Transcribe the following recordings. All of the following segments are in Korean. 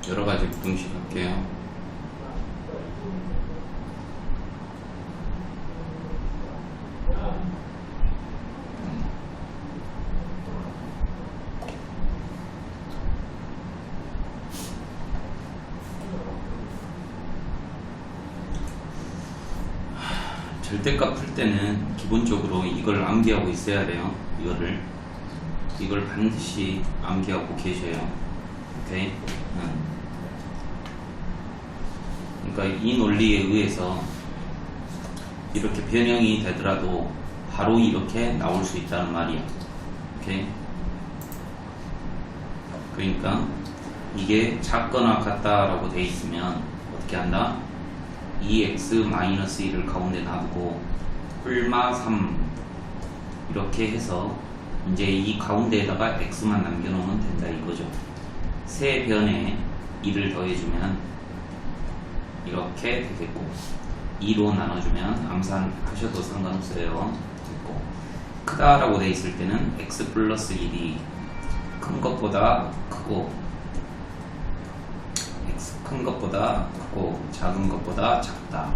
여러 가지 부등식 할게요. 절대값 풀 때는 기본적으로 이걸 암기하고 있어야 돼요. 이걸 반드시 암기하고 계셔요. 오케이? 그러니까 이 논리에 의해서 이렇게 변형이 되더라도 바로 이렇게 나올 수 있다는 말이야. 오케이? 그러니까 이게 작거나 같다라고 돼 있으면 어떻게 한다? 2x-1을 가운데 놔두고 뿔마 3 이렇게 해서 이제 이 가운데에다가 x만 남겨놓으면 된다 이거죠. 세 변에 2를 더해주면 이렇게 되겠고 2로 나눠주면 암산하셔도 상관없어요. 됐고 크다라고 돼 있을 때는 x 플러스 1이 큰 것보다 크고 x 큰 것보다 크고 작은 것보다 작다.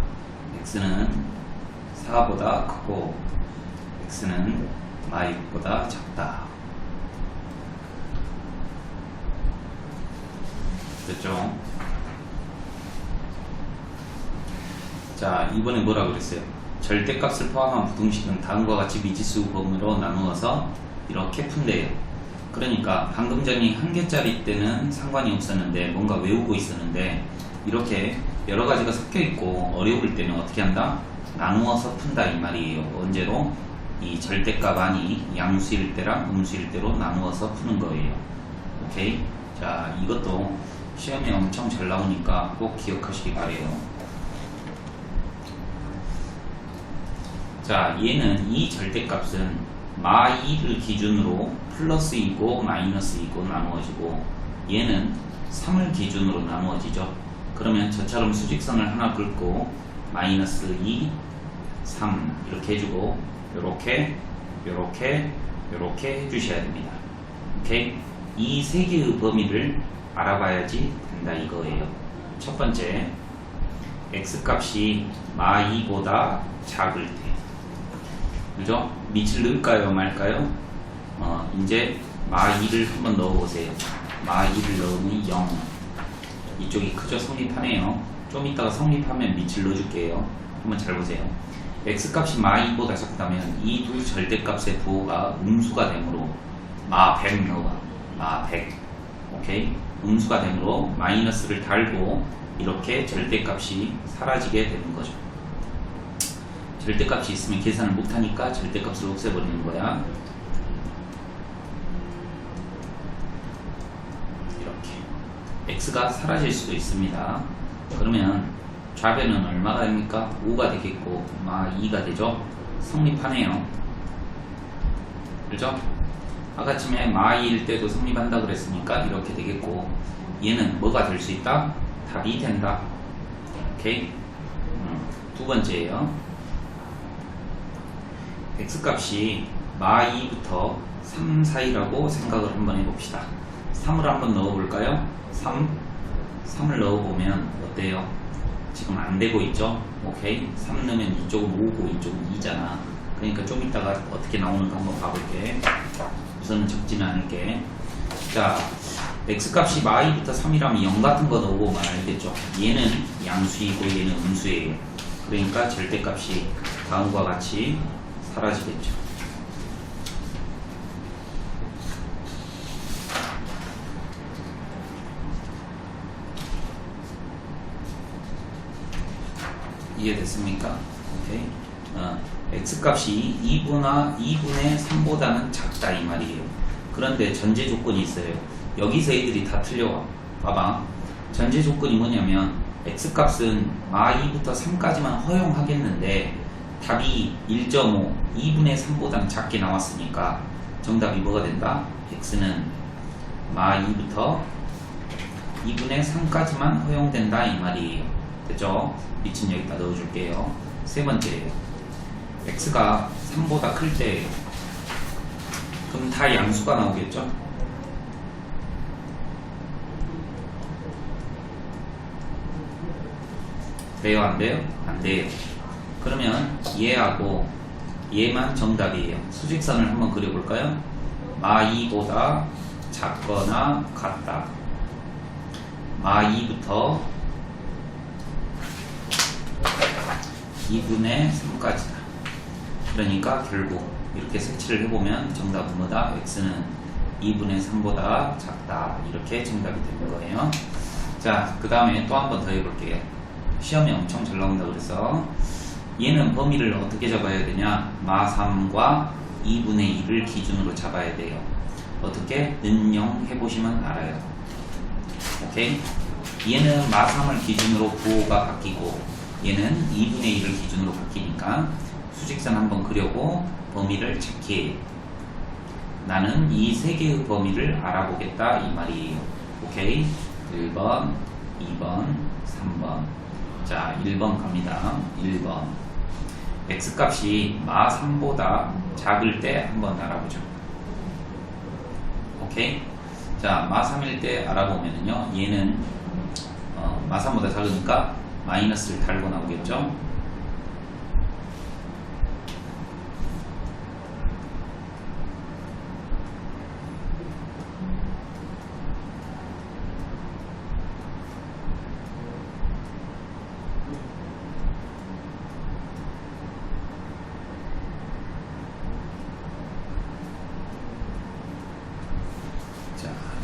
x는 4보다 크고 x는 y보다 작다. 됐죠? 자, 이번에 뭐라 그랬어요? 절대값을 포함한 부등식은 다음과 같이 미지수 범위로 나누어서 이렇게 푼대요. 그러니까 방금 전에 한 개짜리 때는 상관이 없었는데 뭔가 외우고 있었는데 이렇게 여러 가지가 섞여 있고 어려울 때는 어떻게 한다? 나누어서 푼다 이 말이에요. 언제로? 이 절대값 안이 양수일 때랑 음수일 때로 나누어서 푸는 거예요. 오케이? 자, 이것도 시험에 엄청 잘 나오니까 꼭 기억하시기 바래요. 자, 얘는 이 절대값은 마2를 기준으로 플러스 2고 마이너스 2고 나누어지고 얘는 3을 기준으로 나누어지죠. 그러면 저처럼 수직선을 하나 긋고 마이너스 2, 3 이렇게 해주고 요렇게 해주셔야 됩니다. 오케이? 이 세 개의 범위를 알아봐야지 된다 이거예요. 첫 번째, x값이 마2보다 작을 때 그죠? 밑을 넣을까요 말까요? 이제 마2를 한번 넣어보세요. 마2를 넣으면 0 이쪽이 크죠? 성립하네요. 좀 이따가 성립하면 밑을 넣어줄게요. 한번 잘 보세요. x값이 마2보다 작다면 이 두 절대값의 부호가 음수가 되므로 마100 넣어봐. 마100 오케이? 음수가 되므로 마이너스를 달고 이렇게 절대값이 사라지게 되는 거죠. 절대값이 있으면 계산을 못하니까 절대값을 없애버리는 거야. 이렇게 x가 사라질 수도 있습니다. 그러면 좌변은 얼마가 됩니까? 5가 되겠고 마2가 되죠. 성립하네요. 그렇죠? 아까쯤에 마2일 때도 성립한다 그랬으니까 이렇게 되겠고 얘는 뭐가 될 수 있다? 답이 된다. 오케이? 두 번째예요. x값이 마2부터 3 사이라고 생각을 한번 해봅시다. 3을 한번 넣어볼까요? 3을 넣어보면 어때요? 지금 안 되고 있죠? 오케이? 3 넣으면 이쪽은 5고 이쪽은 2잖아. 그러니까 좀 이따가 어떻게 나오는가 한번 봐볼게. 우선은 적지는 않을게. 자, x값이 마2부터 3이라면 0 같은 거 넣어보면 알겠죠? 얘는 양수이고 얘는 음수예요. 그러니까 절대값이 다음과 같이 사라지겠죠. 이해됐습니까? 오케이. x값이 2분의 3보다는 작다 이 말이에요. 그런데 전제 조건이 있어요. 여기서 애들이 다 틀려와. 봐봐. 전제 조건이 뭐냐면 x값은 마2부터 3까지만 허용하겠는데 답이 1.5, 2분의 3보다는 작게 나왔으니까 정답이 뭐가 된다? x는 마2부터 2분의 3까지만 허용된다 이 말이에요. 됐죠? 밑은 여기다 넣어줄게요. 세 번째예요. x가 3보다 클 때예요. 그럼 다 양수가 나오겠죠? 돼요? 안 돼요? 안 돼요. 그러면 얘하고 얘만 정답이에요. 수직선을 한번 그려볼까요? 마2보다 작거나 같다. 마2부터 2분의 3까지다. 그러니까 결국 이렇게 색칠을 해보면 정답은 뭐다? x는 2분의 3보다 작다. 이렇게 정답이 되는 거예요. 자, 그 다음에 또 한 번 더 해볼게요. 시험에 엄청 잘 나온다 그래서 얘는 범위를 어떻게 잡아야 되냐? 마3과 2분의 1을 기준으로 잡아야 돼요. 어떻게? 능용해보시면 알아요. 오케이? 얘는 마3을 기준으로 부호가 바뀌고 얘는 2분의 1을 기준으로 바뀌니까 수직선 한번 그려고 범위를 찾기해요. 나는 이 세 개의 범위를 알아보겠다 이 말이에요. 오케이? 1번, 2번, 3번. 자, 1번 갑니다. 1번. x값이 마3보다 작을 때 한번 알아보죠. 오케이? 자, 마3일 때 알아보면은요, 얘는 마3보다 작으니까 마이너스를 달고 나오겠죠?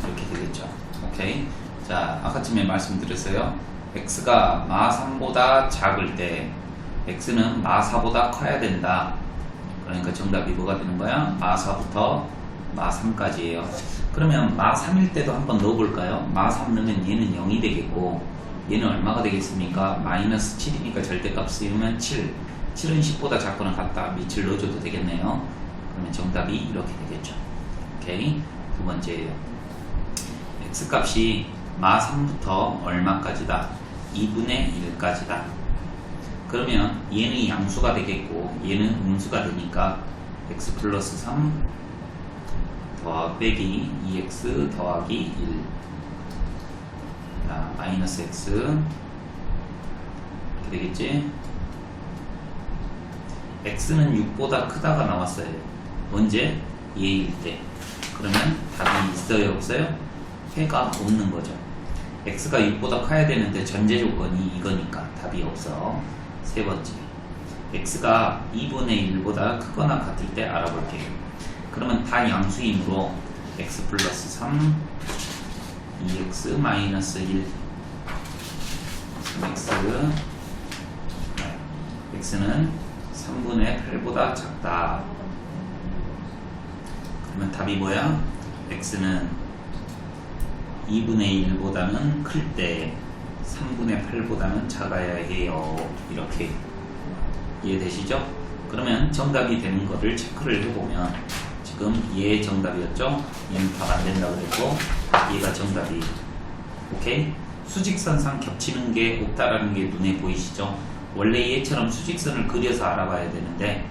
이렇게 되겠죠. 오케이. 자, 아까쯤에 말씀드렸어요. x가 마3보다 작을 때 x는 마4보다 커야 된다. 그러니까 정답이 뭐가 되는 거야? 마4부터 마3까지예요. 그러면 마3일 때도 한번 넣어볼까요? 마3 넣으면 얘는 0이 되겠고 얘는 얼마가 되겠습니까? 마이너스 7이니까 절대값 쓰이면 7. 7은 10보다 작거나 같다. 밑을 넣어줘도 되겠네요. 그러면 정답이 이렇게 되겠죠. 오케이. 두 번째예요. x값이 마3부터 얼마까지다? 2분의 1까지다. 그러면 얘는 양수가 되겠고 얘는 음수가 되니까 x 플러스 3 빼기 2x 더하기 1. 자, 마이너스 x 이렇게 되겠지? x는 6보다 크다가 나왔어요. 언제? 얘일 때. 그러면 답이 있어요? 없어요? 해가 없는 거죠. x가 6보다 커야 되는데 전제 조건이 이거니까 답이 없어. 세 번째, x가 2분의 1보다 크거나 같을 때 알아볼게요. 그러면 다 양수이므로 x 플러스 3 2x 마이너스 1 3x x는 3분의 8보다 작다. 그러면 답이 뭐야? x는 2분의 1보다는 클 때 3분의 8보다는 작아야 해요. 이렇게 이해되시죠? 그러면 정답이 되는 거를 체크를 해보면 지금 얘 정답이었죠? 얘는 답 안 된다고 그랬고 얘가 정답이에요. 오케이? 수직선상 겹치는 게 없다라는 게 눈에 보이시죠? 원래 얘처럼 수직선을 그려서 알아봐야 되는데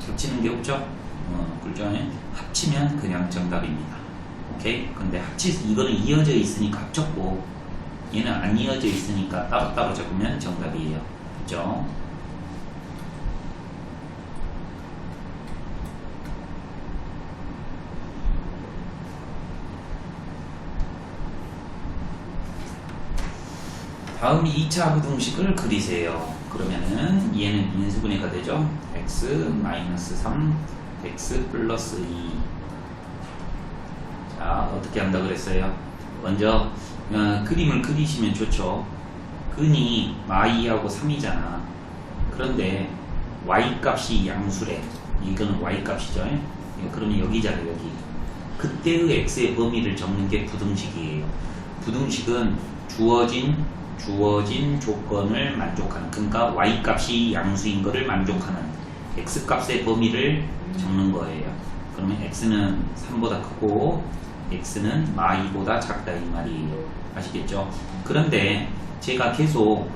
겹치는 게 없죠? 그렇죠? 합치면 그냥 정답입니다. 오케이? 근데 이거는 이어져 있으니까 합쳤고 얘는 안 이어져 있으니까 따로따로 적으면 정답이에요. 그죠? 다음 2차 부등식을 그리세요. 그러면은 얘는 인수분해가 되죠? x 마이너스 3 x 플러스 2. 자, 어떻게 한다 그랬어요? 먼저 그림을 그리시면 좋죠. 근이 마2하고 3이잖아. 그런데 y값이 양수래. 이거는 y값이죠. 그러면 여기잖아요. 여기. 그때의 x의 범위를 적는 게 부등식이에요. 부등식은 주어진 조건을 만족하는, 그러니까 y값이 양수인 것을 만족하는 x값의 범위를 적는 거예요. 그러면 x는 3보다 크고 x는 마2보다 작다 이 말이에요. 아시겠죠? 그런데 제가 계속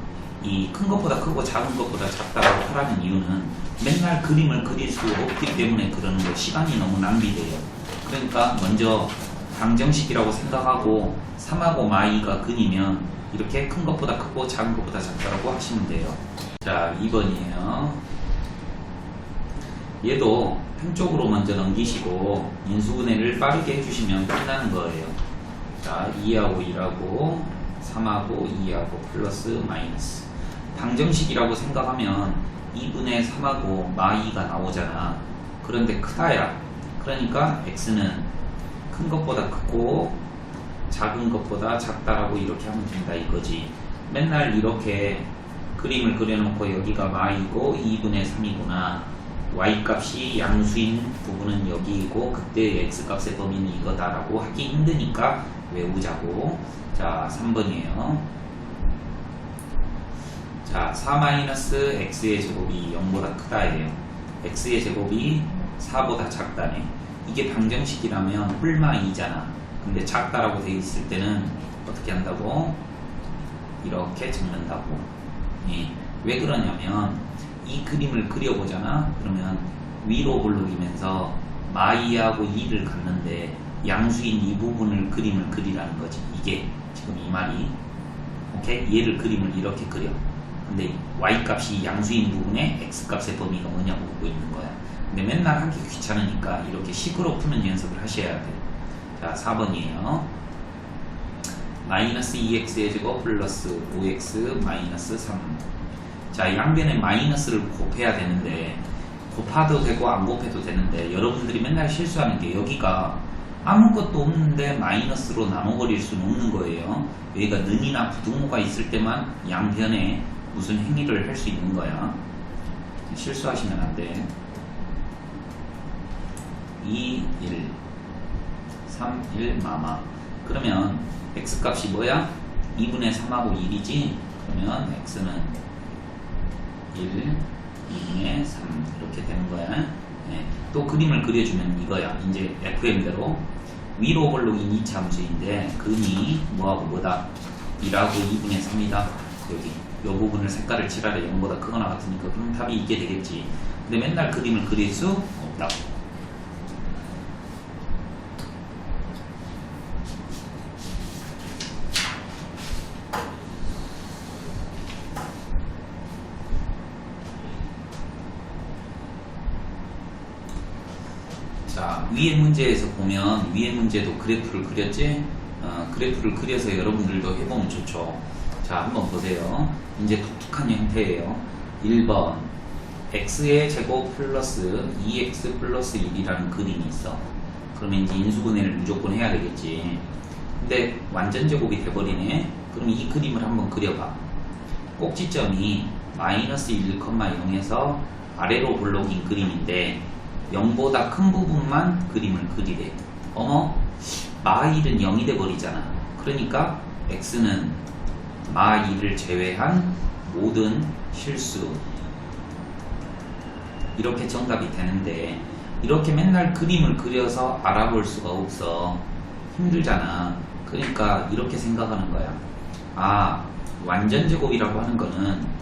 이 큰 것보다 크고 작은 것보다 작다고 하라는 이유는 맨날 그림을 그릴 수 없기 때문에 그러는 거예요. 시간이 너무 낭비돼요. 그러니까 먼저 방정식이라고 생각하고 3하고 마2가 근이면 이렇게 큰 것보다 크고 작은 것보다 작다라고 하시면 돼요. 자, 2번이에요. 얘도 한쪽으로 먼저 넘기시고 인수분해를 빠르게 해주시면 끝나는 거예요. 자, 2하고 1하고 3하고 2하고 플러스 마이너스. 방정식이라고 생각하면 2분의 3하고 마2가 나오잖아. 그런데 크다야. 그러니까 x는 큰 것보다 크고 작은 것보다 작다라고 이렇게 하면 된다 이거지. 맨날 이렇게 그림을 그려놓고 여기가 마이고 2분의 3이구나. y 값이 양수인 부분은 여기이고 그때 x 값의 범위는 이거다라고 하기 힘드니까 외우자고. 자, 3번이에요. 자, 4-x의 제곱이 0보다 크다예요. x의 제곱이 4보다 작다네. 이게 방정식이라면 홀마 2잖아. 근데 작다라고 되어 있을 때는 어떻게 한다고? 이렇게 적는다고. 예. 왜 그러냐면 이 그림을 그려보잖아. 그러면 위로 볼록이면서 마이하고 2를 갖는데 양수인 이 부분을 그림을 그리라는 거지. 이게 지금 이 말이. 오케이? 얘를 그림을 이렇게 그려. 근데 y 값이 양수인 부분에 x 값의 범위가 뭐냐고 보고 있는 거야. 근데 맨날 하기 귀찮으니까 이렇게 식으로 푸는 연습을 하셔야 돼. 자, 4번이에요. 마이너스 2x의 제곱 플러스 5x 마이너스 3. 자, 양변에 마이너스를 곱해야 되는데 곱해도 되고 안 곱해도 되는데 여러분들이 맨날 실수하는 게 여기가 아무것도 없는데 마이너스로 나눠버릴 수는 없는 거예요. 여기가 는이나 부등호가 있을 때만 양변에 무슨 행위를 할 수 있는 거야. 실수하시면 안 돼. 2, 1, 3, 1, 마마. 그러면 x값이 뭐야? 2분의 3하고 1이지? 그러면 x는 1, 2분의 3 이렇게 되는 거야. 네. 또 그림을 그려주면 이거야. 이제 FM대로 위로 볼록인 2차 함수인데 근이 뭐하고 뭐다? 1하고 2분의 3이다. 여기 이 부분을 색깔을 칠하래. 0보다 크거나 같으니까 그럼 답이 이게 되겠지. 근데 맨날 그림을 그릴 수 없다. 자, 위의 문제에서 보면 위의 문제도 그래프를 그렸지? 그래프를 그려서 여러분들도 해보면 좋죠. 자, 한번 보세요. 이제 독특한 형태예요. 1번 x의 제곱 플러스 2x 플러스 1이라는 그림이 있어. 그러면 이제 인수분해를 무조건 해야 되겠지. 근데 완전 제곱이 돼버리네. 그럼 이 그림을 한번 그려봐. 꼭지점이 마이너스 1,0에서 아래로 볼록인 그림인데 0보다 큰 부분만 그림을 그리래. 어머, 마1은 0이 돼버리잖아. 그러니까 x는 마2를 제외한 모든 실수. 이렇게 정답이 되는데 이렇게 맨날 그림을 그려서 알아볼 수가 없어. 힘들잖아. 그러니까 이렇게 생각하는 거야. 아, 완전 제곱이라고 하는 거는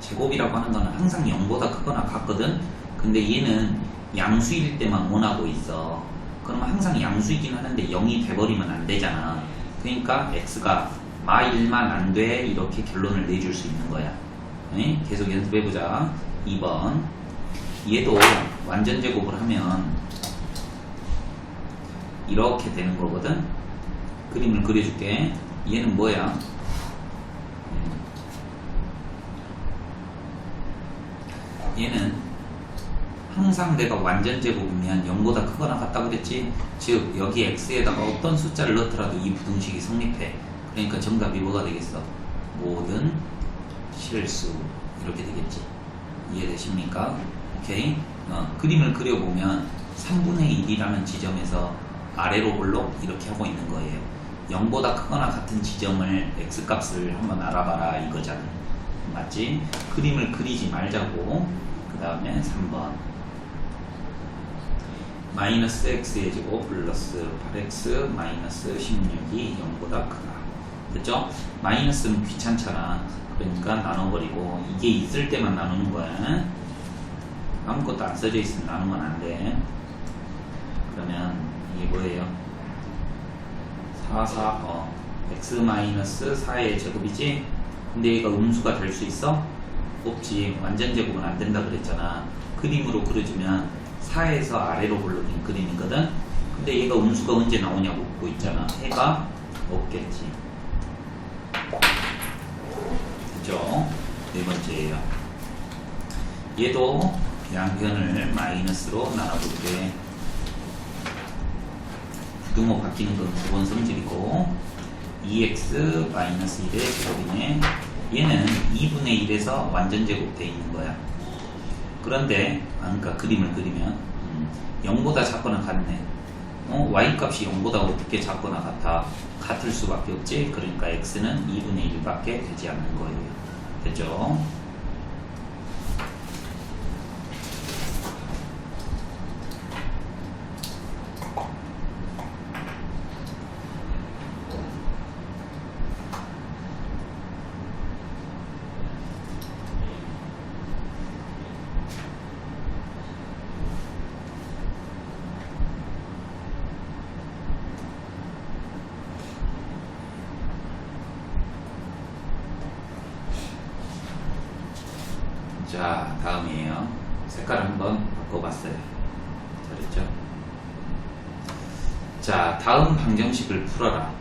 제곱이라고 하는 거는 항상 0보다 크거나 같거든. 근데 얘는 양수일 때만 원하고 있어. 그러면 항상 양수이긴 하는데 0이 돼버리면 안 되잖아. 그러니까 x가 마1만 안 돼. 이렇게 결론을 내줄 수 있는 거야. 네? 계속 연습해보자. 2번 얘도 완전 제곱을 하면 이렇게 되는 거거든. 그림을 그려줄게. 얘는 뭐야? 얘는 항상 내가 완전 제곱이면 0보다 크거나 같다고 그랬지. 즉 여기 x에다가 어떤 숫자를 넣더라도 이 부등식이 성립해. 그러니까 정답이 뭐가 되겠어? 모든 실수. 이렇게 되겠지. 이해되십니까? 오케이. 그림을 그려보면 3분의 1이라는 지점에서 아래로 볼록 이렇게 하고 있는 거예요. 0보다 크거나 같은 지점을 x값을 한번 알아봐라 이거잖아. 맞지? 그림을 그리지 말자고. 그 다음에 3번 마이너스 x의 제곱 플러스 8x 마이너스 16이 0보다 크다. 됐죠? 마이너스는 귀찮잖아. 그러니까 나눠버리고 이게 있을 때만 나누는 거야. 아무것도 안 써져 있으면 나누면 안 돼. 이거예요. 4의 제곱이지. 근데 얘가 음수가 될 수 있어? 없지. 완전 제곱은 안 된다 그랬잖아. 그림으로 그려주면 4에서 아래로 굴러긴 그림이거든. 근데 얘가 음수가 언제 나오냐고 묻고 있잖아. 해가 없겠지. 그죠? 네 번째예요. 얘도 양변을 마이너스로 나눠볼게. 부등호 바뀌는 건 기본 성질이고 2x 마이너스 1의 제곱이네. 얘는 2분의 1에서 완전 제곱되어 있는 거야. 그런데 그러니까 그림을 그리면 0보다 작거나 같네. y 값이 0보다 어떻게 작거나 같아? 같을 수밖에 없지. 그러니까 x는 2분의 1밖에 되지 않는 거예요. 됐죠? 자, 다음이에요. 색깔을 한번 바꿔봤어요. 잘했죠? 자, 다음 방정식을 풀어라.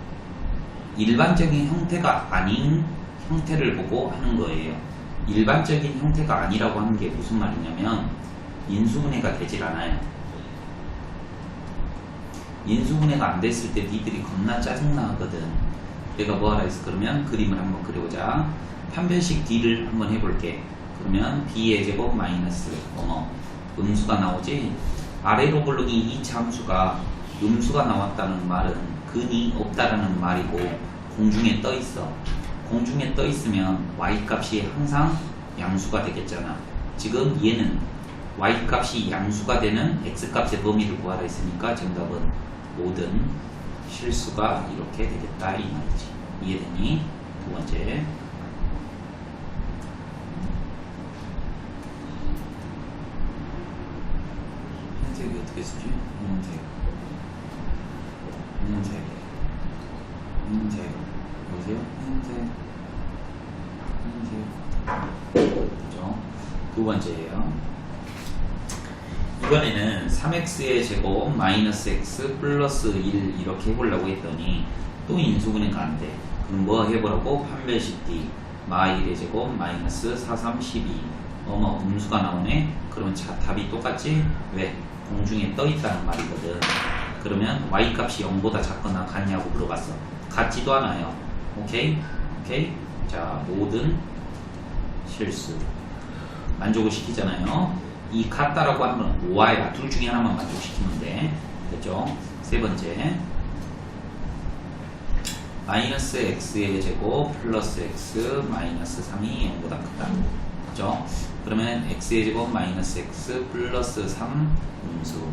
일반적인 형태가 아닌 형태를 보고 하는 거예요. 일반적인 형태가 아니라고 하는 게 무슨 말이냐면 인수분해가 되질 않아요. 인수분해가 안 됐을 때 니들이 겁나 짜증나 하거든. 내가 뭐하라 해서 그러면 그림을 한번 그려보자. 판별식 D를 한번 해볼게. 그러면 b의 제곱 마이너스 음수가 나오지. 아래로 굴러긴 2차 함수가 음수가 나왔다는 말은 근이 없다라는 말이고 공중에 떠 있어. 공중에 떠 있으면 y 값이 항상 양수가 되겠잖아. 지금 얘는 y 값이 양수가 되는 x 값의 범위를 구하라 했으니까 정답은 모든 실수가 이렇게 되겠다 이 말이지. 이해되니? 두 번째. 흰색이 어떻게 쓰지? 흰색 보세요. 흰색 그죠? 두 번째예요. 이번에는 3x의 제곱 마이너스 x 플러스 1 이렇게 해보려고 했더니 또 인수분해가 안 돼. 그럼 뭐 해보라고? 판별식 D 마 1의 제곱 마이너스 4, 3, 12 음수가 나오네. 그러면 자, 답이 똑같지? 왜? 공중에 떠 있다는 말이거든. 그러면 y 값이 0보다 작거나 같냐고 물어봤어. 같지도 않아요. 오케이? 자, 모든 실수 만족을 시키잖아요. 이 같다라고 하면 Y야. 둘 중에 하나만 만족시키면 돼. 됐죠? 세 번째. 마이너스 x의 제곱 플러스 x 마이너스 3이 0보다 크다. 그죠? 그러면 x의 제곱 마이너스 x 플러스 3 음수.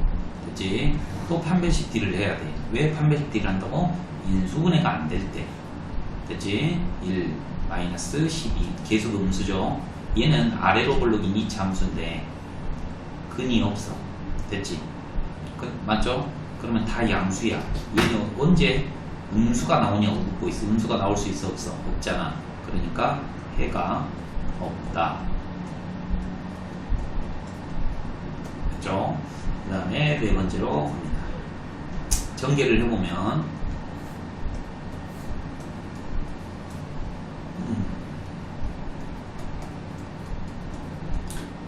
됐지? 또 판별식 D를 해야 돼. 왜 판별식 D를 한다고? 인수분해가 안 될 때. 됐지? 1 마이너스 12 계속 음수죠. 얘는 아래로 굴러긴 2차 함수인데 근이 없어. 됐지? 맞죠? 그러면 다 양수야. 얘는 언제 음수가 나오냐고 묻고 있어. 음수가 나올 수 있어 없어? 없잖아. 그러니까 해가 없다. 그죠? 그 다음에 네 번째로 갑니다. 전개를 해보면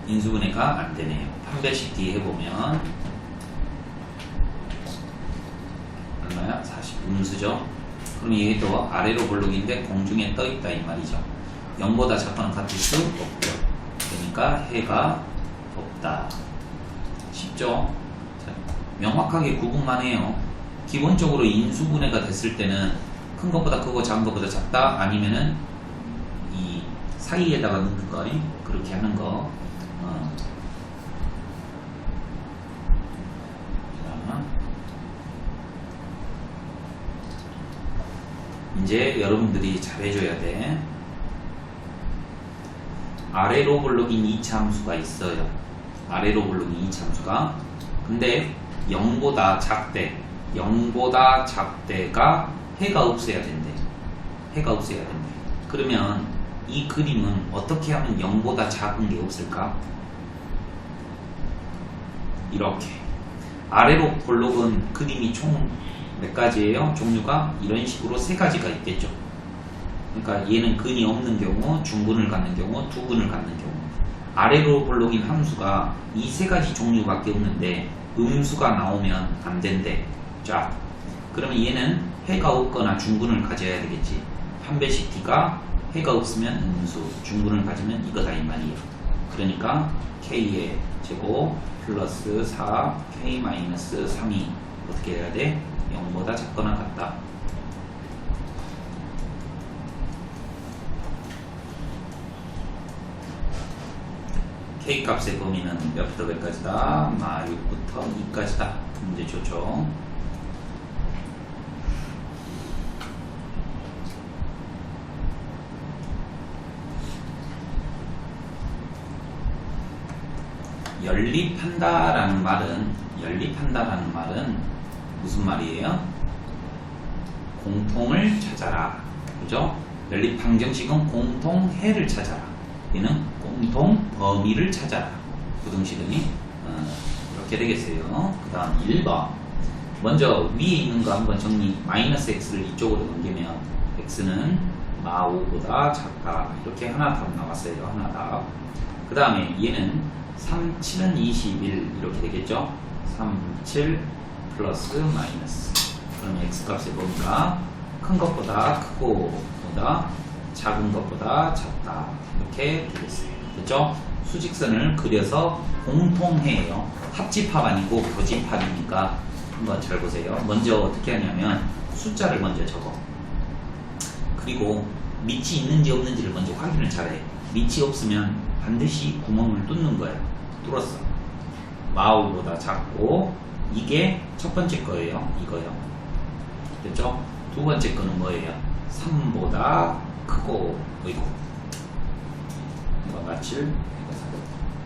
인수분해가 안 되네요. 판별식 D 해보면 얼마야? 40 음수죠. 그럼 얘도 아래로 굴러기인데 공중에 떠 있다 이 말이죠. 0보다 작거나 같을 수 없죠. 그러니까 해가 없다. 쉽죠? 자, 명확하게 구분만 해요. 기본적으로 인수분해가 됐을 때는 큰 것보다 크고 작은 것보다 작다 아니면은 이 사이에다가 넣는 거 그렇게 하는 거. 이제 여러분들이 잘해줘야 돼. 아래로 굴러긴 2차 함수가 있어요. 아래로 굴러긴 2차 함수가. 근데 0보다 작대. 0보다 작대가 해가 없어야 된대. 해가 없어야 된대. 그러면 이 그림은 어떻게 하면 0보다 작은 게 없을까? 이렇게 아래로 볼록은 그림이 총 몇 가지예요? 종류가 이런 식으로 세 가지가 있겠죠. 그러니까 얘는 근이 없는 경우, 중근을 갖는 경우, 두근을 갖는 경우. 아래로 볼록인 함수가 이 세 가지 종류밖에 없는데 음수가 나오면 안 된대. 자, 그러면 얘는 해가 없거나 중근을 가져야 되겠지. 판별식 t가 해가 없으면 음수, 중근을 가지면 이거다 이 말이에요. 그러니까 k의 제곱 플러스 4 k 마이너스 3이 어떻게 해야 돼? 0보다 작거나 같다. k 값의 범위는 몇부터 몇까지다? 6부터 2까지다. 문제 좋죠. 연립한다라는 말은 무슨 말이에요? 공통을 찾아라. 그죠? 연립 방정식은 공통해를 찾아라. 얘는 공통 범위를 찾아라. 부등식은 이렇게 되겠어요. 그 다음 1번. 먼저 위에 있는 거 한번 정리. 마이너스 x를 이쪽으로 넘기면 x는 마5보다 작다. 이렇게 하나 답 나왔어요. 하나 답. 그 다음에 얘는 3, 7은 21 이렇게 되겠죠. 3, 7 플러스 마이너스. 그러면 x값의 범위가 큰 것보다 크고 보다 작은 것보다 작다. 이렇게 되겠어요. 됐죠? 수직선을 그려서 공통해요. 합집합 아니고 교집합이니까 한번 잘 보세요. 먼저 어떻게 하냐면 숫자를 먼저 적어. 그리고 밑이 있는지 없는지를 먼저 확인을 잘해. 밑이 없으면 반드시 구멍을 뚫는 거예요. 뚫었어. 마우보다 작고 이게 첫 번째 거예요. 이거요. 됐죠? 두 번째 거는 뭐예요? 3보다 크고 어이구 뭐가 7?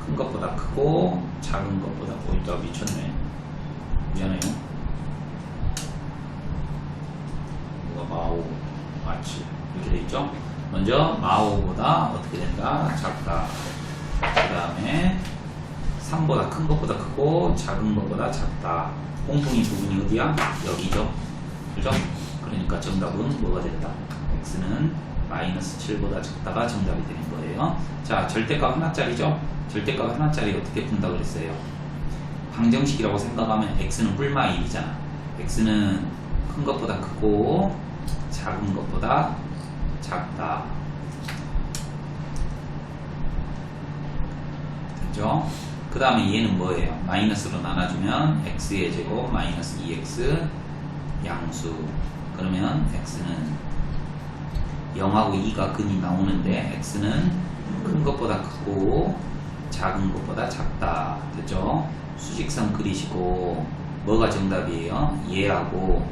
큰 것보다 크고 작은 것보다 어이다 미쳤네. 미안해요. 뭐가 마오 마7 이렇게 돼 있죠? 먼저 마오보다 어떻게 된다? 작다. 그 다음에 3보다 큰 것보다 크고 작은 것보다 작다. 공통인 부분이 어디야? 여기죠. 그죠? 그러니까 정답은 뭐가 된다? x는 마이너스 7보다 작다가 정답이 되는 거예요. 자, 절대값 하나짜리죠? 절대값 하나짜리 어떻게 푼다 그랬어요? 방정식이라고 생각하면 x는 뿔마 1이잖아. x는 큰 것보다 크고 작은 것보다 작다. 됐죠? 그 다음에 얘는 뭐예요? 마이너스로 나눠주면 x의 제곱 마이너스 2x 양수. 그러면 x는 0하고 2가 근이 나오는데 x는 큰 것보다 크고 작은 것보다 작다. 됐죠? 수직선 그리시고 뭐가 정답이에요? 얘하고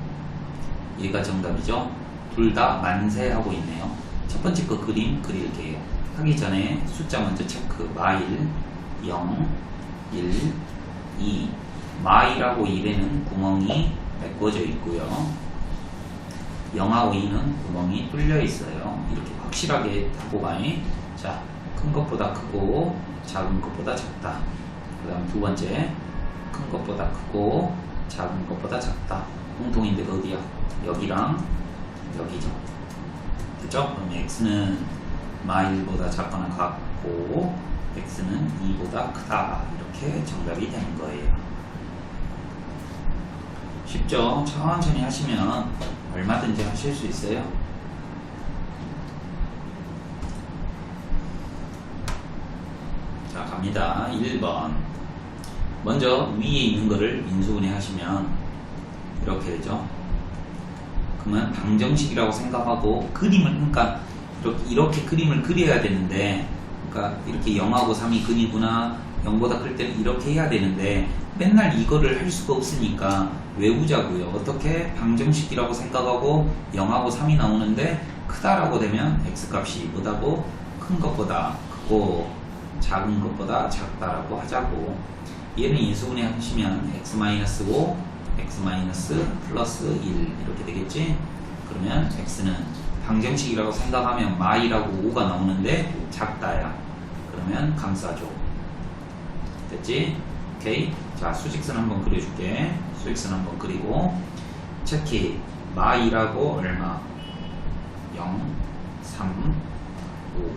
얘가 정답이죠? 둘 다 만세하고 있네요. 첫 번째 거 그림 그릴게요. 하기 전에 숫자 먼저 체크. 마1 0 1 2 마1하고 1에는 구멍이 메꿔져 있고요. 0하고 2는 구멍이 뚫려 있어요. 이렇게 확실하게 하고 가니. 자, 큰 것보다 크고 작은 것보다 작다. 그 다음 두 번째, 큰 것보다 크고 작은 것보다 작다. 공통인데 어디야? 여기랑 여기죠. 됐죠? 그럼 x는 마1보다 작거나 같고 x는 2보다 크다. 이렇게 정답이 되는 거예요. 쉽죠? 천천히 하시면 얼마든지 하실 수 있어요. 자, 갑니다. 1번. 먼저 위에 있는 거를 인수분해 하시면 이렇게 되죠. 그러면 방정식이라고 생각하고 그림을, 그러니까 이렇게 그림을 그려야 되는데, 그러니까 이렇게 0하고 3이 근이구나, 0보다 클 때는 이렇게 해야 되는데 맨날 이거를 할 수가 없으니까 외우자고요. 어떻게? 방정식이라고 생각하고 0하고 3이 나오는데 크다라고 되면 x값이 뭐다고? 큰 것보다 크고 작은 것보다 작다라고 하자고. 얘는 인수분해 하시면 x-5 x 마이너스 플러스 1 이렇게 되겠지? 그러면 x는 방정식이라고 생각하면 마이라고 5가 나오는데 작다야. 그러면 감싸줘. 됐지? 오케이. 자, 수직선 한번 그려줄게. 수직선 한번 그리고 체키 마이라고 얼마? 0, 3, 5.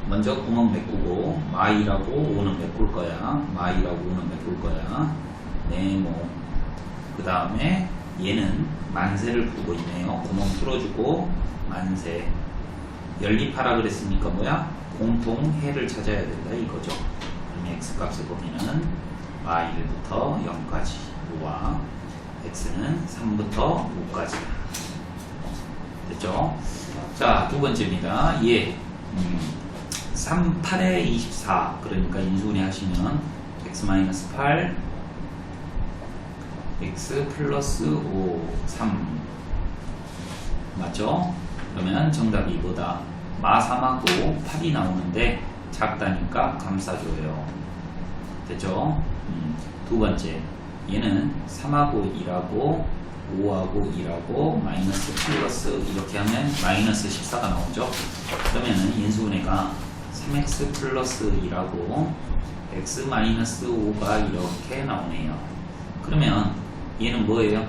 먼저 구멍 메꾸고 마이라고 5는 메꿀 거야. 마이라고 5는 메꿀 거야. 네모. 그 다음에 얘는 만세를 부르고 있네요. 구멍 뚫어주고 만세. 연립하라 그랬으니까 뭐야? 공통해를 찾아야 된다 이거죠. 그럼 x값의 범위는 마이1부터 0까지 5와 x는 3부터 5까지다. 됐죠? 자, 두 번째입니다. 얘 3, 8에 24 그러니까 인수분해 하시면 x-8 x 플러스 5 3 맞죠? 그러면 정답이 이보다 마3하고 8이 나오는데 작다니까 감싸줘요. 됐죠? 두 번째 얘는 3하고 2하고 5하고 2하고 마이너스 플러스 이렇게 하면 마이너스 14가 나오죠. 그러면은 인수분해가 3x 플러스 2하고 x 마이너스 5가 이렇게 나오네요. 그러면 얘는 뭐예요?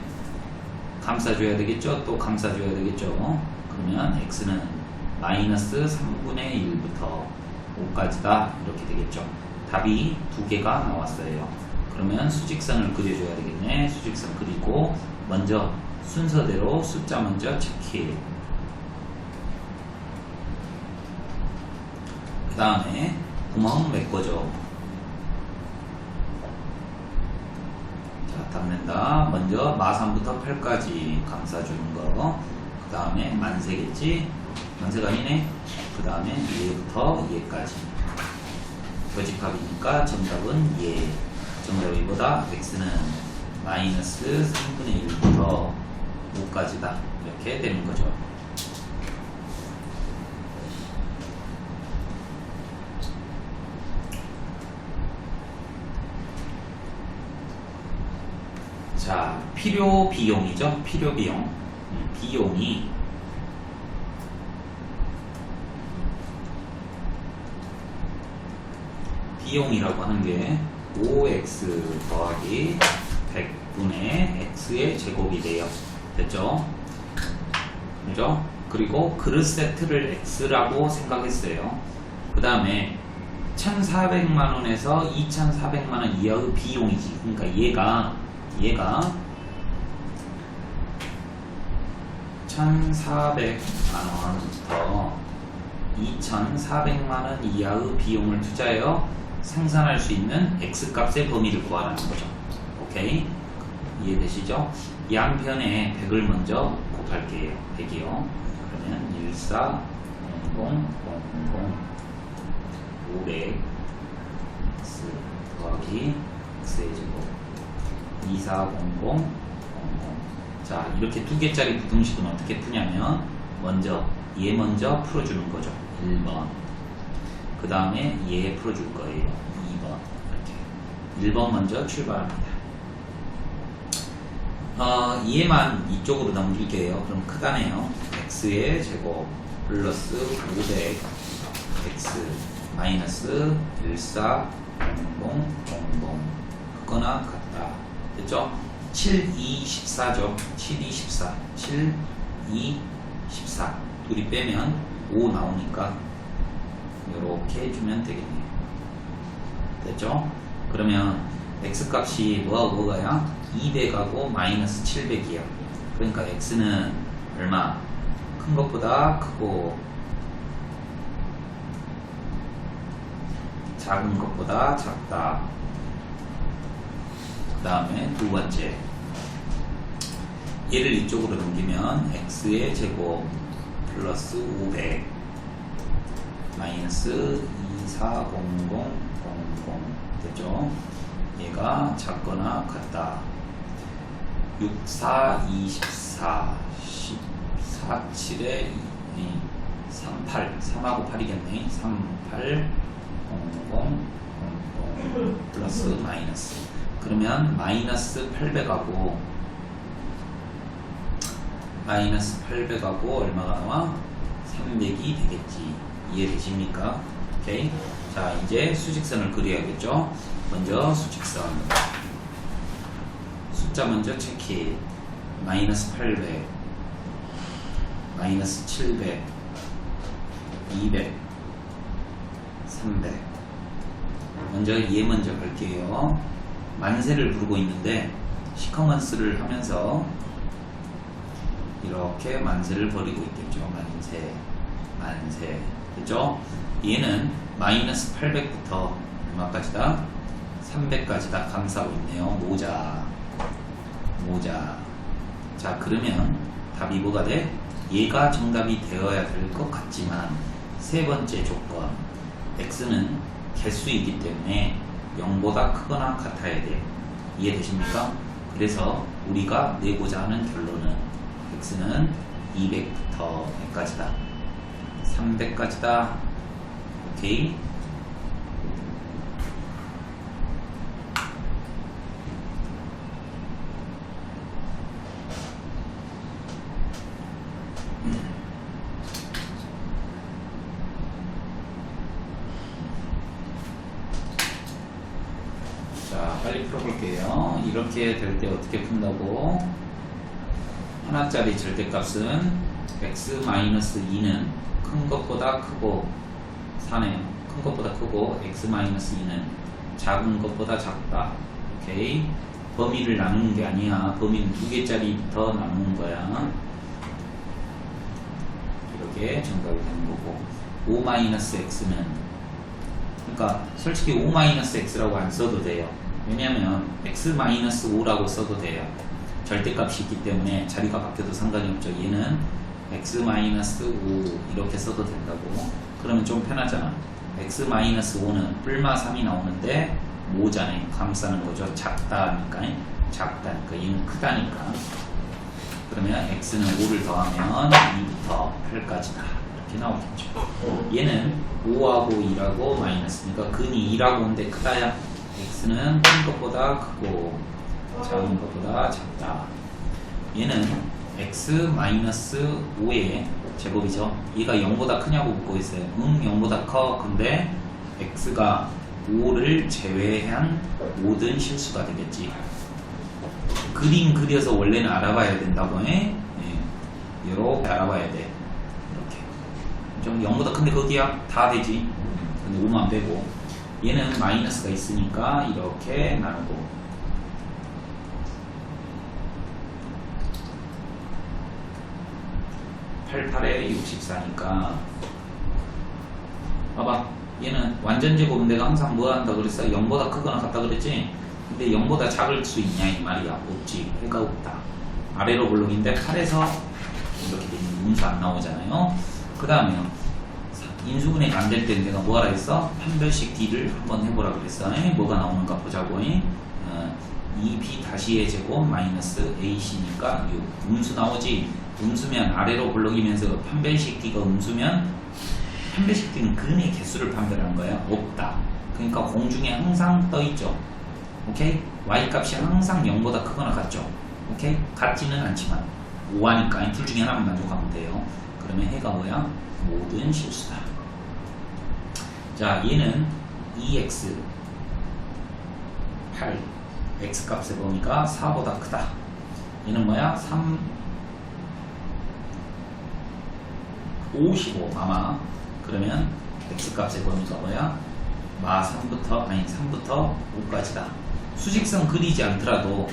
감싸줘야 되겠죠? 또 감싸줘야 되겠죠? 그러면 x는 마이너스 3분의 1부터 5까지다 이렇게 되겠죠. 답이 두 개가 나왔어요. 그러면 수직선을 그려줘야 되겠네. 수직선 그리고 먼저 순서대로 숫자 먼저 체크해. 그 다음에 구멍 메꿔줘. 자, 답낸다. 먼저 마3부터 8까지 감싸주는 거. 그 다음에 만세겠지? 만세가 아니네. 그 다음에 얘부터 얘까지. 교집합이니까 정답은 얘. 정답이 보다 x는 마이너스 3분의 1부터 5까지다. 이렇게 되는 거죠. 자, 필요 비용이죠. 필요 비용. 비용이라고 하는 게 5x 더하기 100분의 x의 제곱이 돼요. 됐죠? 그죠? 그리고 그릇 세트를 x라고 생각했어요. 그 다음에 1,400만원에서 2,400만원 이하의 비용이지. 그러니까 얘가 1,400만원부터 2,400만원 이하의 비용을 투자하여 생산할 수 있는 x값의 범위를 구하라는 거죠. 오케이? 이해되시죠? 양변에 100을 먼저 곱할게요. 100이요. 그러면 14, 00, 00, 500 x 더하기 x의 제곱 2400, 00. 자, 이렇게 두 개짜리 부등식은 어떻게 푸냐면 얘 먼저 풀어주는 거죠. 1번. 그 다음에 얘 풀어줄 거예요. 2번. 이렇게 1번 먼저 출발합니다. 얘만 이쪽으로 넘길게요. 그럼 크다네요. x의 제곱 플러스 500 x 마이너스 14 00 00 그거나 같다. 됐죠? 7, 2, 14죠. 7, 2, 14 7, 2, 14 둘이 빼면 5 나오니까 이렇게 해주면 되겠네요. 됐죠? 그러면 x값이 뭐가야? 200하고 마이너스 700이야. 그러니까 x는 얼마? 큰 것보다 크고 작은 것보다 작다. 그 다음에 두 번째 얘를 이쪽으로 넘기면 x의 제곱 플러스 500 마이너스 2400 00 됐죠? 얘가 작거나 같다. 6, 4, 24 14, 7에 38 3하고 8이겠네. 38 00 00 플러스 마이너스. 그러면 마이너스 800하고 얼마가 나와? 300이 되겠지. 이해되십니까? 오케이. 자, 이제 수직선을 그려야겠죠? 먼저 수직선. 숫자 먼저 체크해. 마이너스 800, 마이너스 700, 200, 300. 먼저 얘 먼저 갈게요. 만세를 부르고 있는데 시커먼스를 하면서 이렇게 만세를 벌이고 있겠죠. 만세. 그죠? 얘는 마이너스 800부터 얼마까지다? 300까지 다 감싸고 있네요. 모자. 자, 그러면 답이 뭐가 돼? 얘가 정답이 되어야 될 것 같지만 세 번째 조건 x는 개수이기 때문에 0보다 크거나 같아야 돼. 이해되십니까? 그래서 우리가 내고자 하는 결론은 x는 200부터 100까지다. 300까지다. 오케이? 자, 빨리 풀어볼게요. 이렇게 될 때 어떻게 푼다고? 하나짜리 절대값은 x-2는 큰 것보다 크고 4네요. 큰 것보다 크고 x-2는 작은 것보다 작다. 오케이. 범위를 나누는 게 아니야. 범위는 2개짜리부터 나누는 거야. 이렇게 정답이 되는 거고 5-x는 그러니까 솔직히 5-x라고 안 써도 돼요. 왜냐면 x-5라고 써도 돼요. 절대값이 있기 때문에 자리가 바뀌어도 상관이 없죠. 얘는 x-5 이렇게 써도 된다고. 그러면 좀 편하잖아. x-5는 뿔마 3이 나오는데 모자네. 감싸는 거죠. 작다니까. 얘는 크다니까. 그러면 x는 5를 더하면 2부터 8까지다. 이렇게 나오겠죠. 얘는 5하고 2라고 마이너스니까 근이 2라고 하는데 크다야. x는 큰 것보다 크고 작은 것보다 작다. 얘는 x-5의 제곱이죠. 얘가 0보다 크냐고 묻고 있어요. 0보다 커. 근데 x가 5를 제외한 모든 실수가 되겠지. 그림 그려서 원래는 알아봐야 된다고 해. 이렇게 알아봐야 돼. 이렇게. 좀 0보다 큰데 거기야 다 되지. 근데 5만 빼고. 얘는 마이너스가 있으니까 이렇게 나누고. 88에 64니까 봐봐. 얘는 완전 제곱은 내가 항상 뭐 한다 그랬어? 0보다 크거나 같다 그랬지? 근데 0보다 작을 수 있냐 이 말이야. 없지. 해가 없다. 아래로 블록인데 8에서 이렇게 되면 음수 안 나오잖아요. 그 다음에 인수분해가 안 될 때 내가 뭐 하라 했어? 판별식 D를 한번 해보라 그랬어. 뭐가 나오는가 보자고. 2B-의 제곱 마이너스 AC니까 6. 음수 나오지? 음수면 아래로 블록이면서 판별식 D가 음수면 판별식 D는 근의 개수를 판별하는 거야. 없다. 그러니까 공중에 항상 떠있죠. 오케이? Y 값이 항상 0보다 크거나 같죠. 오케이? 같지는 않지만 5하니까 둘 중에 하나만 만족하면 돼요. 그러면 해가 뭐야? 모든 실수다. 자, 얘는 2x 8 x 값의 범위가 4보다 크다. 얘는 뭐야? 3 55 아마. 그러면 x 값의 범위가 뭐야? 3부터 5까지다. 수직선 그리지 않더라도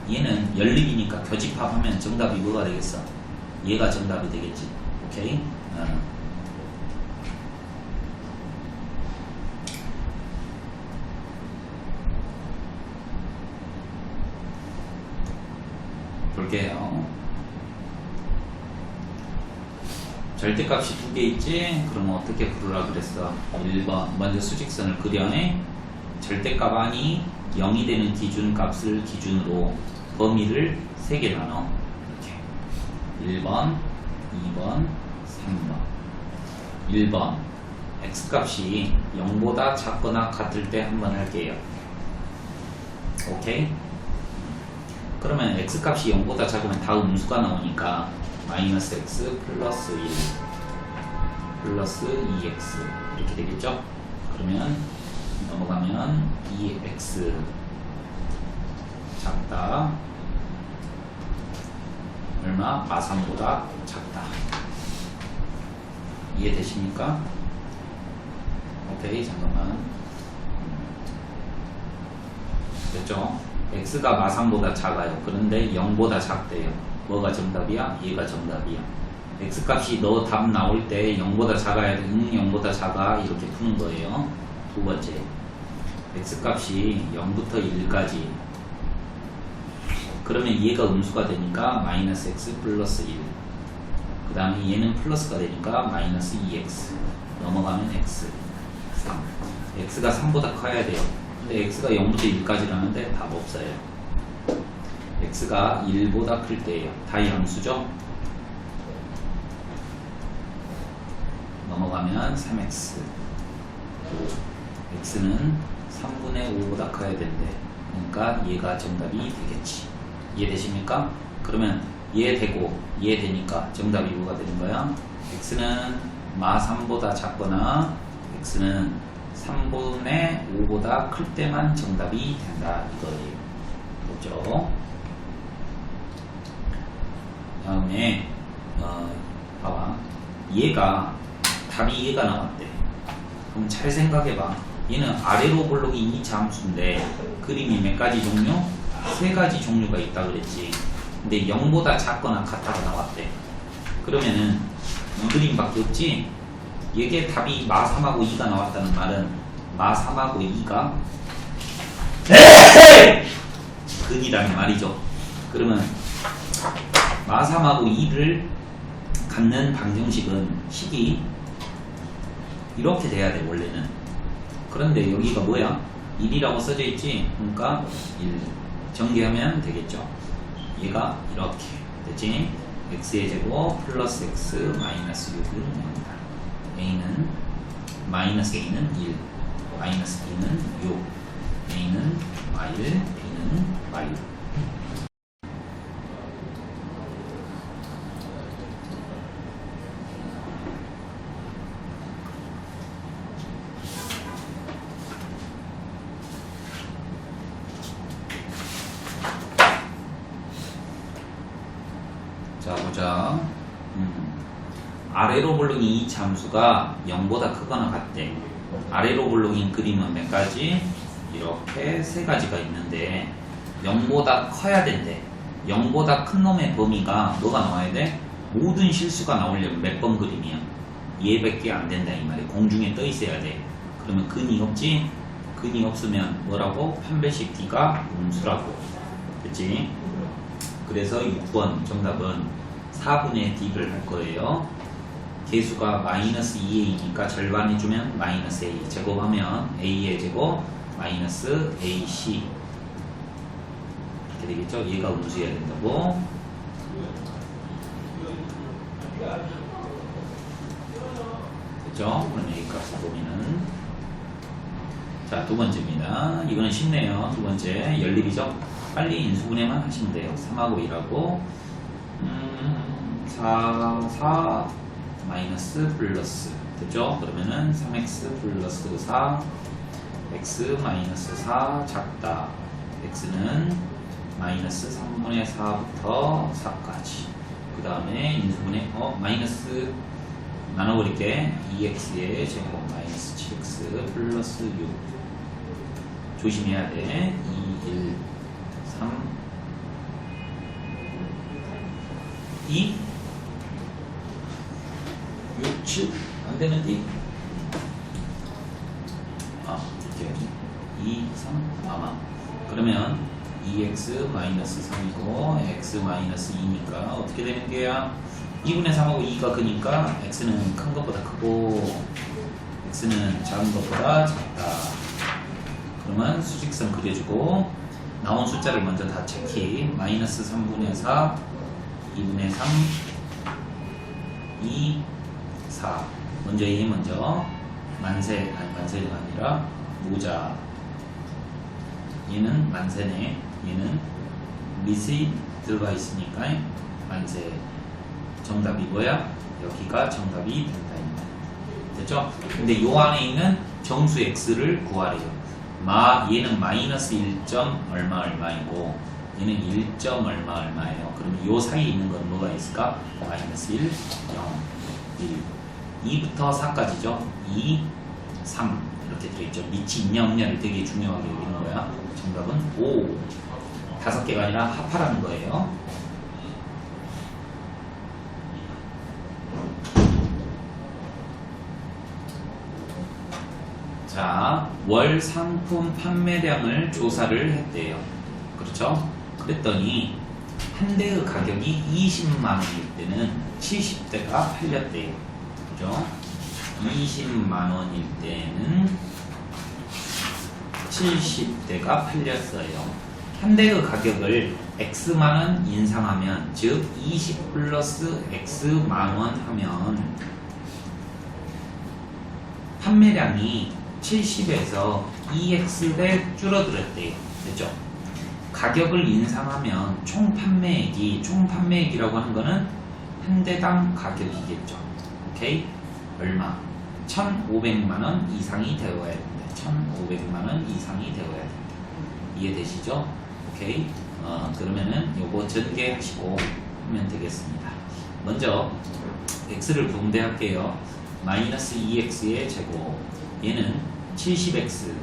얘는 연립이니까 교집합하면 정답이 뭐가 되겠어? 얘가 정답이 되겠지. 오케이? 볼게요. 절대값이 2개 있지? 그러면 어떻게 부르라 그랬어? 1번 먼저 수직선을 그려내. 절대값 안이 0이 되는 기준값을 기준으로 범위를 3개 나눠. 이렇게 1번, 2번, 3번. 1번 x값이 0보다 작거나 같을 때 한번 할게요. 오케이? 그러면 x값이 0보다 작으면 다음 음수가 나오니까 마이너스 x 플러스 1 플러스 2x 이렇게 되겠죠? 그러면 넘어가면 2x 작다 얼마? 마3보다 작다. 이해되십니까? 오케이, 잠깐만. 됐죠? x가 마3보다 작아요. 그런데 0보다 작대요. 뭐가 정답이야? 얘가 정답이야. x값이 너 답 나올 때 0보다 작아야 돼. 0보다 작아. 이렇게 푸는 거예요. 두 번째, x값이 0부터 1까지. 그러면 얘가 음수가 되니까 마이너스 x 플러스 1. 그 다음에 얘는 플러스가 되니까 마이너스 2x. 넘어가면 x 3. x가 3보다 커야 돼요. 근데 x가 0부터 1까지라는데 답 없어요. x가 1보다 클 때예요. 다 양수죠? 넘어가면 3x 5. x는 3분의 5보다 커야 된대. 그러니까 얘가 정답이 되겠지. 이해되십니까? 그러면 얘 되고 얘 되니까 정답이 뭐가 되는 거야? x는 마3보다 작거나 x는 3분의 5보다 클 때만 정답이 된다 이거예요. 그렇죠? 다음에 봐봐. 얘가 답이 얘가 나왔대. 그럼 잘 생각해봐. 얘는 아래로 볼록이 2차 함수인데 그림이 몇 가지 종류? 3가지 종류가 있다 그랬지. 근데 0보다 작거나 같다가 나왔대. 그러면은 이 그림밖에 없지. 얘게 답이 마3하고 2가 나왔다는 말은 마3하고 2가 근이라는 말이죠. 그러면 마3하고 2를 갖는 방정식은 식이 이렇게 돼야 돼 원래는. 그런데 여기가 뭐야? 1이라고 써져 있지. 그러니까 1 전개하면 되겠죠. 얘가 이렇게 되지. x의 제곱 플러스 x 마이너스 6을 합니다. a는 마이너스 a는 1 마이너스 b는 6 a는 마일 b는 마일. 자 보자. 아래로 볼록인 2차 함수가 0보다 크거나 같대. 아래로 볼록인 그림은 몇 가지? 이렇게 3가지가 있는데 0보다 커야 된대. 0보다 큰 놈의 범위가 뭐가 나와야 돼? 모든 실수가 나오려면 몇 번 그림이야? 얘밖에 안 된다 이 말이야. 공중에 떠 있어야 돼. 그러면 근이 없지? 근이 없으면 뭐라고? 판별식 D가 음수라고. 그치? 그래서 6번 정답은 4분의 D를 할 거예요. 개수가 마이너스 2a니까 절반 해주면 마이너스 a. 제곱하면 a의 제곱 마이너스 ac. 이렇게 되겠죠? 얘가 음수여야 된다고. 됐죠? 그럼 a 값을 보면은. 자, 두 번째입니다. 이거는 쉽네요. 두 번째. 연립이죠? 빨리 인수분해만 하시면 돼요. 3하고 1하고 4 마이너스 플러스 됐죠? 그러면은 3x 플러스 4 x 마이너스 4 작다. x는 마이너스 3분의 4부터 4까지. 그 다음에 인수분해 마이너스 나눠버릴게. 2x의 제곱 마이너스 7x 플러스 6. 조심해야 돼. 2, 1 3 2 6, 7 안되는데 이렇게 2, 3 아마 그러면 2x 마이너스 3이고 x 마이너스 2니까 어떻게 되는 게야? 2분의 3하고 2가 크니까 x는 큰 것보다 크고 x는 작은 것보다 작다. 그러면 수직선 그려주고 나온 숫자를 먼저 다 체크. 마이너스 3분의 4 2분의 3 2 4 먼저 A 먼저 만세가 아니라 모자 얘는 만세네. 얘는 밑이 들어가 있으니까 만세. 정답이 뭐야? 여기가 정답이 된다. 됐죠? 근데 요 안에 있는 정수 x를 구하래요. 얘는 마이너스 1점 얼마 얼마이고 얘는 1점 얼마 얼마예요. 그럼 요 사이에 있는 건 뭐가 있을까? 마이너스 1, 0, 1 2부터 4까지죠. 2, 3 이렇게 들어있죠. 밑이 있냐 없냐를 되게 중요하게 여기는 거야. 정답은 5. 5개가 아니라 합하라는 거예요. 자, 월 상품 판매량을 조사를 했대요. 그렇죠? 그랬더니 한 대의 가격이 20만 원일 때는 70대가 팔렸대요. 그죠? 20만 원일 때는 70대가 팔렸어요. 한 대의 가격을 X만 원 인상하면, 즉 20 플러스 X만 원 하면 판매량이 70에서 2X대 줄어들었대요. 됐죠? 가격을 인상하면 총 판매액이라고 하는 거는 한 대당 가격이겠죠. 오케이? 얼마? 1,500만원 이상이 되어야 된다. 1,500만원 이상이 되어야 된다. 이해되시죠? 오케이? 그러면은 요거 전개하시고 하면 되겠습니다. 먼저 x를 분배할게요. 마이너스 2x의 제곱, 얘는 70x,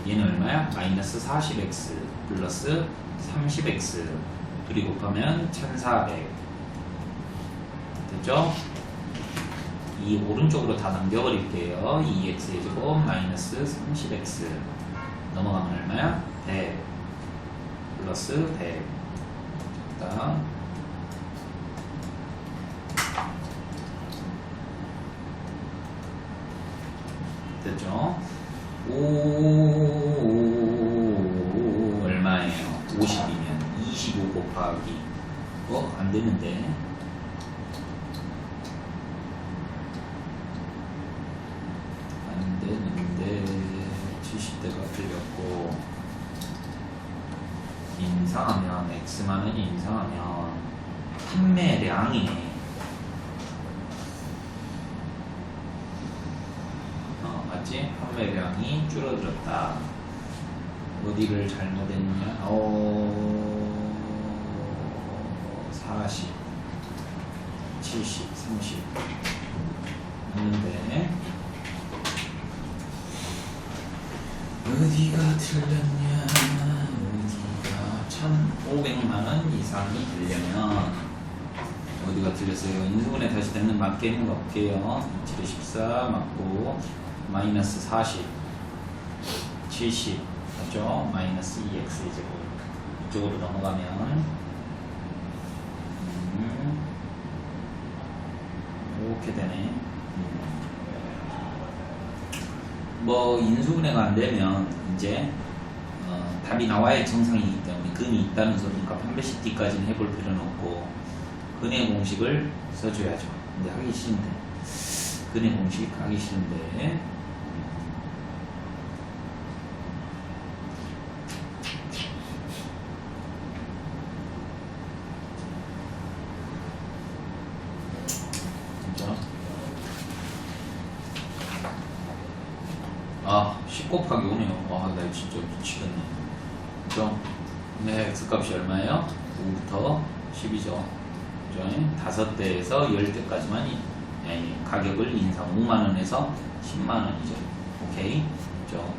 얘는 얼마야? 마이너스 40x 플러스 30x 둘이 곱하면 1400. 됐죠? 이 오른쪽으로 다 남겨버릴게요. 2x의 제곱 마이너스 30x 넘어가면 얼마야? 100 플러스 100. 자, 됐죠? 5 얼마예요? 50이면 25 곱하기 안 되는데. 안 되는데 70대가 틀렸고, 인상하면 X만 원이 인상하면 판매량이 맞지? 판매량이 줄어들었다. 어디를 잘못했냐? 40, 70, 30 했는데 어디가 틀렸냐? 어디가 1,500만원 이상이 되려면 어디가 틀렸어요? 인수분해 다시 되는 맞게 있는 거 볼게요. 7에 14 맞고 마이너스 40, 70 맞죠? 마이너스 2x 제곱 이쪽으로 넘어가면 이렇게 되네. 뭐 인수분해가 안 되면 이제 답이 나와야 정상이기 때문에 근이 있다는 소리니까 판별식 D까지는 해볼 필요는 없고 근의 공식을 써줘야죠. 근데 하기 싫은데, 근의 공식 하기 싫은데 진짜 10 곱하기 5네요. 나 진짜 미치겠네. 그죠? 네, x값이 얼마예요? 5부터 10이죠. 그죠? 5대에서 10대까지만 가격을 인상 5만원에서 10만원이죠. 오케이? 그죠?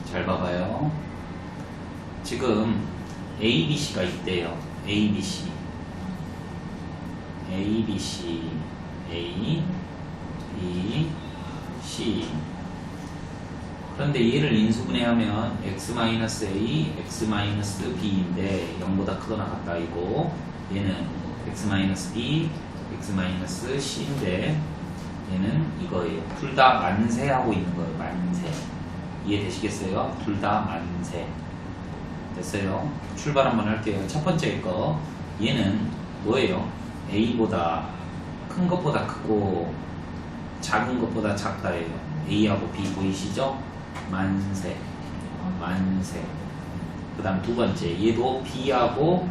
잘 봐봐요. 지금 A, B, C가 있대요. A, B, C. A, B, C, A, B, C. 그런데 얘를 인수분해하면 x-a, x-b인데 0보다 크거나 같다 이고, 얘는 x-b, x-c인데 얘는 이거예요. 둘 다 만세하고 있는 거예요. 만세. 이해되시겠어요? 둘 다 만세. 됐어요? 출발 한번 할게요. 첫 번째 거, 얘는 뭐예요? A보다 큰 것보다 크고 작은 것보다 작다예요. A하고 B 보이시죠? 만세. 그 다음 두 번째 얘도 B하고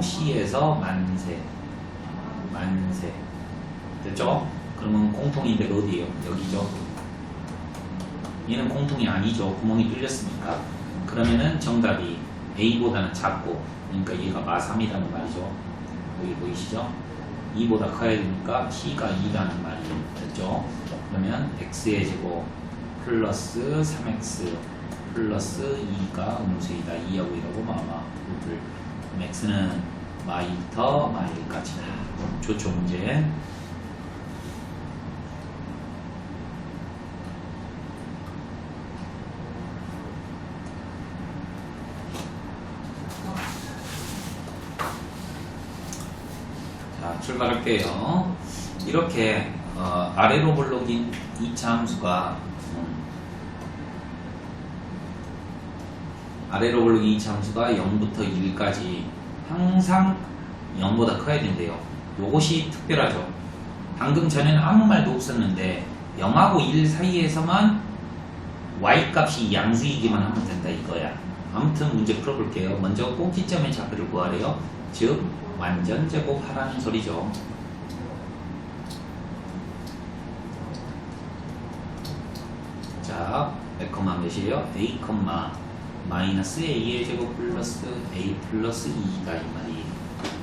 C에서 만세. 됐죠? 그러면 공통인데가 어디예요? 여기죠? 얘는 공통이 아니죠. 구멍이 뚫렸으니까. 그러면은 정답이 A보다는 작고, 그러니까 얘가 마3이라는 말이죠. 여기 보이시죠? 2보다 커야 되니까 T가 2라는 말이 됐죠? 그러면 X의 제곱 플러스 3X 플러스 2가 음수이다. 2하고 1하고 마마 둘. 그럼 X는 마2부터 마1까지다. 좋죠, 문제. 자, 출발할게요. 이렇게 아래로 볼록인 2차 함수가 아래로 볼록인 2차 함수가 0부터 1까지 항상 0보다 커야 된대요. 요것이 특별하죠. 방금 전에는 아무 말도 없었는데 0하고 1 사이에서만 y값이 양수이기만 하면 된다 이거야. 아무튼 문제 풀어볼게요. 먼저 꼭지점의 좌표를 구하래요. 즉 완전 제곱하라는 소리죠. 자, 몇 컴마 몇이에요? a 컴마 마이너스 a의 제곱 플러스 a 플러스 2다 이 말이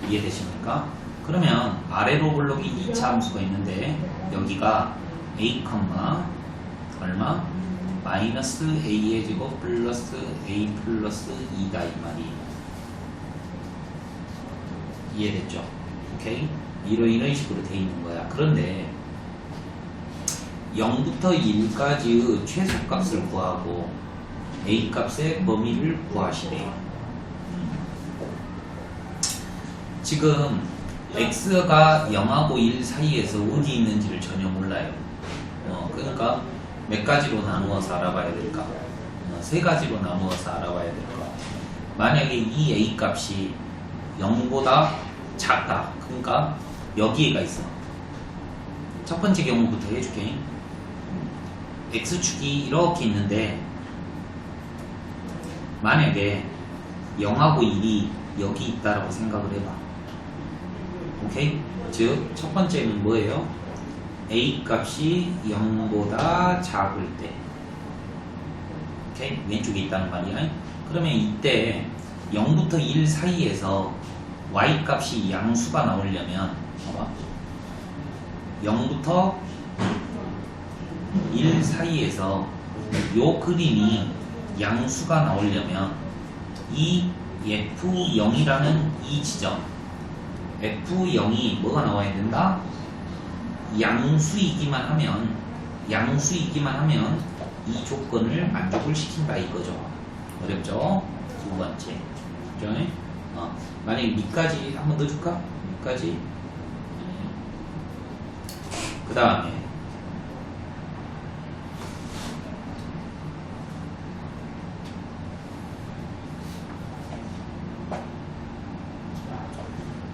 이해되십니까? 그러면 아래로 볼록이 2차 함수가 있는데 여기가 a 컴마 얼마? 마이너스 a의 제곱 플러스 a 플러스 2다 이 말이 이해됐죠? 오케이? 이런 식으로 돼 있는 거야. 그런데 0부터 1까지의 최소값을 구하고 A값의 범위를 구하시래요. 지금 X가 0하고 1 사이에서 어디 있는지를 전혀 몰라요. 그러니까 몇 가지로 나누어서 알아봐야 될까? 세 가지로 나누어서 알아봐야 될까? 만약에 이 A값이 0보다 작다. 그러니까 여기에가 있어. 첫 번째 경우부터 해줄게. X축이 이렇게 있는데 만약에 0하고 1이 여기 있다라고 생각을 해봐. 오케이? 즉, 첫 번째는 뭐예요? A 값이 0보다 작을 때. 오케이? 왼쪽에 있다는 말이야. 그러면 이때 0부터 1 사이에서 Y 값이 양수가 나오려면, 봐봐. 0부터 1 사이에서 요 그림이 양수가 나오려면 이 F0이라는 이 지점 F0이 뭐가 나와야 된다? 양수이기만 하면 이 조건을 만족을 시킨다 이거죠. 어렵죠? 두 번째. 그죠? 만약에 밑까지 한 번 더 줄까? 밑까지. 그 다음에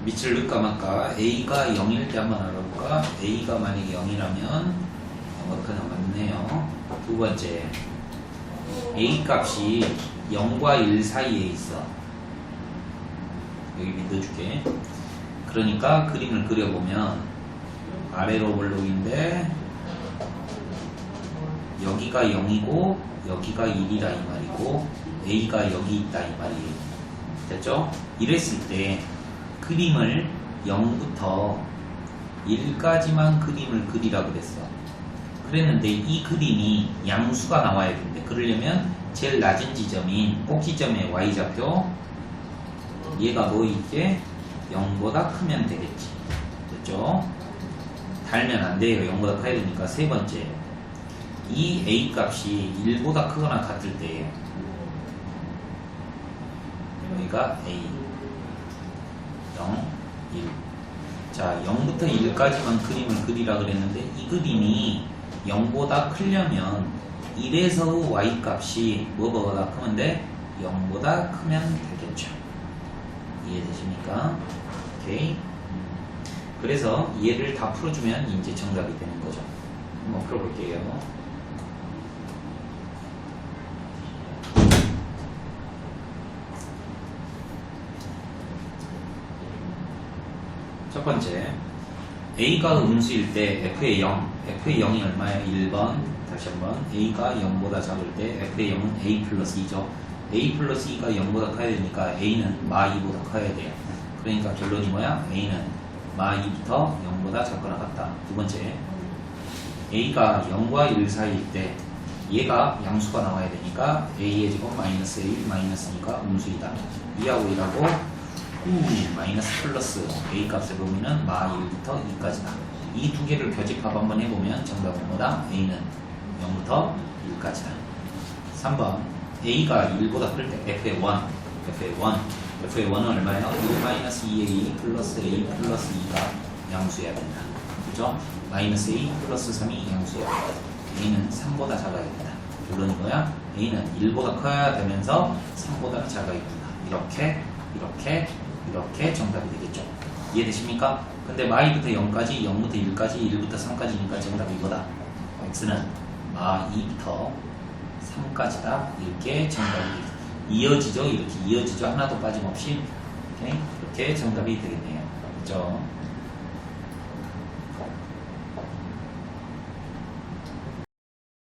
밑을 넣을까 말까? A가 0일 때 한번 알아볼까? A가 만약에 0이라면 그냥 맞네요. 두 번째, A 값이 0과 1 사이에 있어. 여기 믿어줄게. 그러니까 그림을 그려보면 아래로 볼록인데 여기가 0이고 여기가 1이라 이 말이고 A가 여기 있다 이 말이에요. 됐죠? 이랬을 때 그림을 0부터 1까지만 그림을 그리라 그랬어. 그랬는데 이 그림이 양수가 나와야 되는데 그러려면 제일 낮은 지점인 꼭지점의 y좌표 얘가 뭐 있게 0보다 크면 되겠지. 됐죠? 달면 안 돼요. 0보다 커야 되니까. 세 번째, 이 A 값이 1보다 크거나 같을 때 여기가 A 0, 1. 자, 0부터 1까지만 그림을 그리라 그랬는데 이 그림이 0보다 크려면 1에서 y 값이 뭐보다 크면 돼? 0보다 크면 되겠죠. 이해되십니까? 오케이. 그래서 얘를 다 풀어주면 이제 정답이 되는 거죠. 한번 풀어볼게요. 첫 번째, A가 음수일 때 F의 0, F의 0이 얼마예요? 1번, 다시 한번 A가 0보다 작을 때 F의 0은 A 플러스 2죠. A 플러스 2가 0보다 커야 되니까 A는 마 2보다 커야 돼요. 그러니까 결론이 뭐야? A는 마 2부터 0보다 작거나 같다. 두 번째, A가 0과 1 사이일 때 얘가 양수가 나와야 되니까 A의 제곱 마이너스 A 마이너스 2가 음수이다. 2하고 1하고 마이너스 플러스 A 값의 범위는 마 1부터 2까지다. 이 두 개를 교집합 한번 해보면 정답은 뭐다? A는 0부터 1까지다. 3번 A가 1보다 클 때 F의 1은 얼마예요? 1 마이너스 2A 플러스 A 플러스 2가 양수여야 된다. 그죠? 마이너스 A 플러스 3이 양수여야 된다. A는 3보다 작아야 된다. 결론이 뭐야? A는 1보다 커야 되면서 3보다 작아야 된다. 이렇게 정답이 되겠죠. 이해되십니까? 근데 마 2부터 0까지, 0부터 1까지, 1부터 3까지니까 정답이 이거다. X는 마 2부터 3까지다. 이렇게 정답이 이어지죠. 이렇게 이어지죠. 하나도 빠짐없이. 이렇게 정답이 되겠네요. 그렇죠?